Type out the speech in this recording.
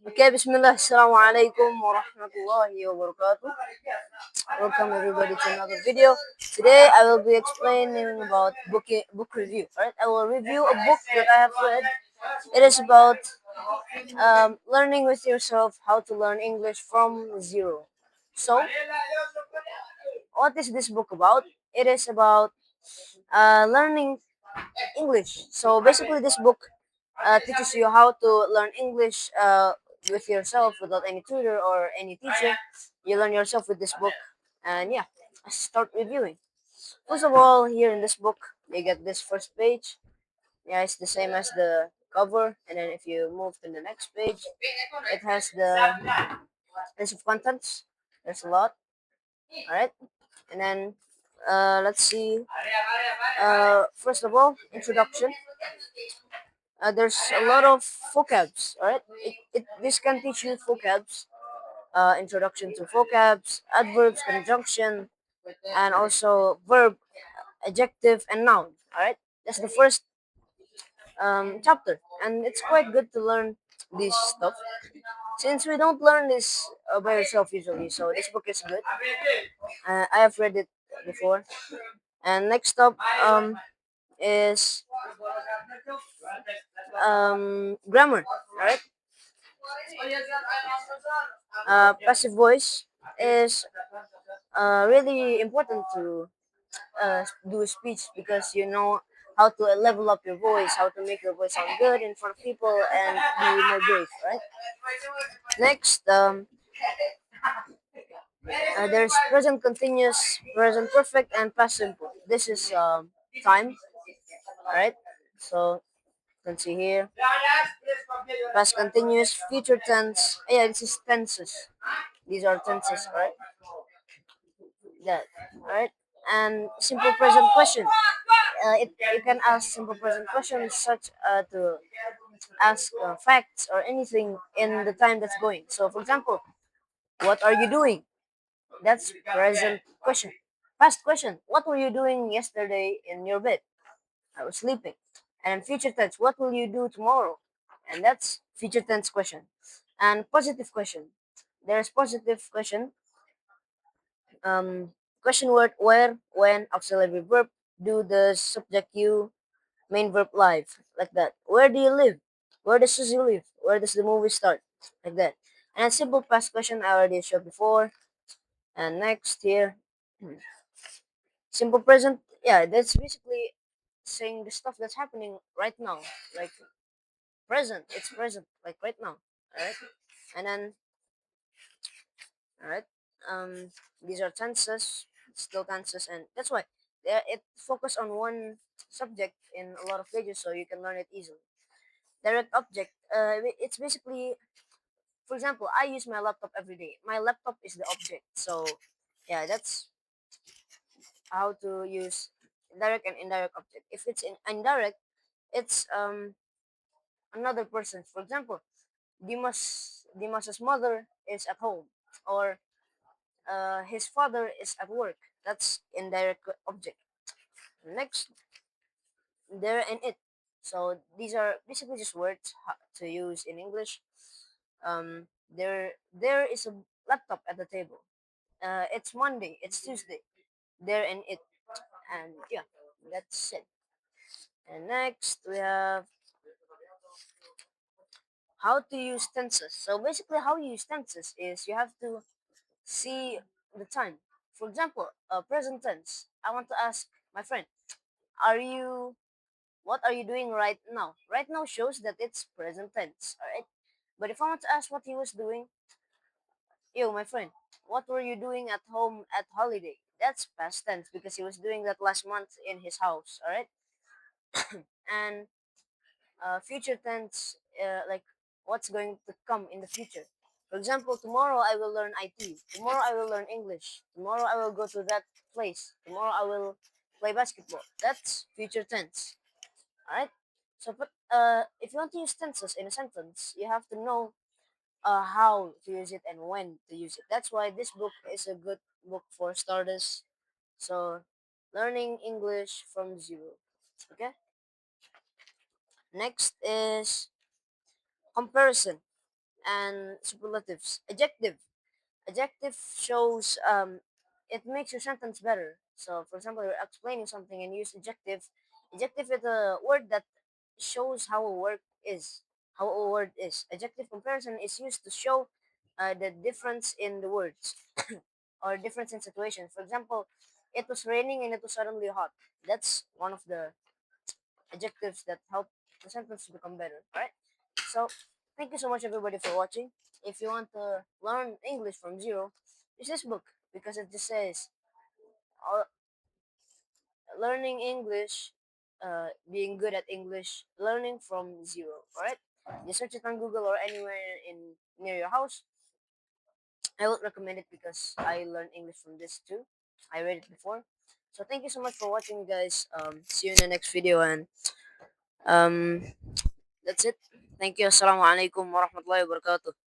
Okay, Bismillah, Assalamu alaikum wa rahmatullahi wa barakatuh. Welcome everybody to another video. Today I will be explaining about book review. Alright, I will review a book that I have read. It is about learning with yourself how to learn English from zero. So, what is this book about? It is about learning English. So basically, this book teaches you how to learn English with yourself without any tutor or any teacher. You learn yourself with this book, and yeah, let's start reviewing. First of all, here in this book, you get this first page. Yeah, it's the same as the cover, and then if you move to the next page, it has the list of contents. There's a lot. All right, and then let's see. First of all, introduction. There's a lot of vocabs. All right, this can teach you vocabs, introduction to vocabs, adverbs, conjunction, and also verb, adjective, and noun. All right, that's the first chapter, and it's quite good to learn this stuff since we don't learn this by yourself usually. So this book is good. I have read it before. And next up is grammar. All right, passive voice is really important to do speech because you know how to level up your voice, how to make your voice sound good in front of people, and be more brave. Right. Next, there's present continuous, present perfect, and past simple. This is time. All right. So you can see here past continuous, future tense. Yeah, this is tenses. These are tenses. All right. That. All right. And simple present question. You can ask simple present questions such to ask facts or anything in the time that's going. So, for example, what are you doing? That's present question. Past question. What were you doing yesterday in your bed? I was sleeping. And future tense. What will you do tomorrow? And that's future tense question. And positive question. There's positive question. Question word where, when, auxiliary verb, do the subject you, main verb live, like that. Where do you live? Where does Susie live? Where does the movie start? Like that. And simple past question I already showed before. And next here, simple present. Yeah, that's basically saying the stuff that's happening right now, like present. It's present, like right now. All right. And then, all right. These are tenses, still tenses, and that's why it focus on one subject in a lot of pages, so you can learn it easily. Direct object. It's basically, for example, I use my laptop every day. My laptop is the object. So, yeah, that's how to use direct and indirect object. If it's indirect, it's another person. For example, Dimas's mother is at home, or his father is at work. That's indirect object. Next, there and it. So these are basically just words to use in English. There is a laptop at the table. It's Monday. It's Tuesday. There and it. And yeah, that's it. And next we have how to use tenses. So basically, how you use tenses is you have to see the time. For example, present tense. I want to ask my friend, "Are you? What are you doing right now?" Right now shows that it's present tense. All right. But if I want to ask what he was doing, yo, my friend, what were you doing at home at holiday? That's past tense because he was doing that last month in his house. All right. And future tense, like what's going to come in the future. For example, tomorrow I will learn IT. Tomorrow I will learn English. Tomorrow I will go to that place. Tomorrow I will play basketball. That's future tense. All right. So, but if you want to use tenses in a sentence, you have to know how to use it and when to use it. That's why this book is a good book for starters. So, learning English from zero. Okay. Next is comparison. And superlatives. Adjective shows it makes your sentence better. So for example, you're explaining something and use adjective. Adjective is a word that shows how a word is. Adjective comparison is used to show the difference in the words or difference in situation. For example, it was raining and it was suddenly hot. That's one of the adjectives that help the sentence to become better. All right. So thank you so much everybody for watching. If you want to learn English from zero, use this book because it just says uh, learning English, being good at English, learning from zero. All right. You search it on Google or anywhere in near your house. I would recommend it because I learned English from this too. I read it before. So thank you so much for watching, guys. See you in the next video, and um, that's it. Thank you. Assalamu alaikum warahmatullahi wabarakatuh.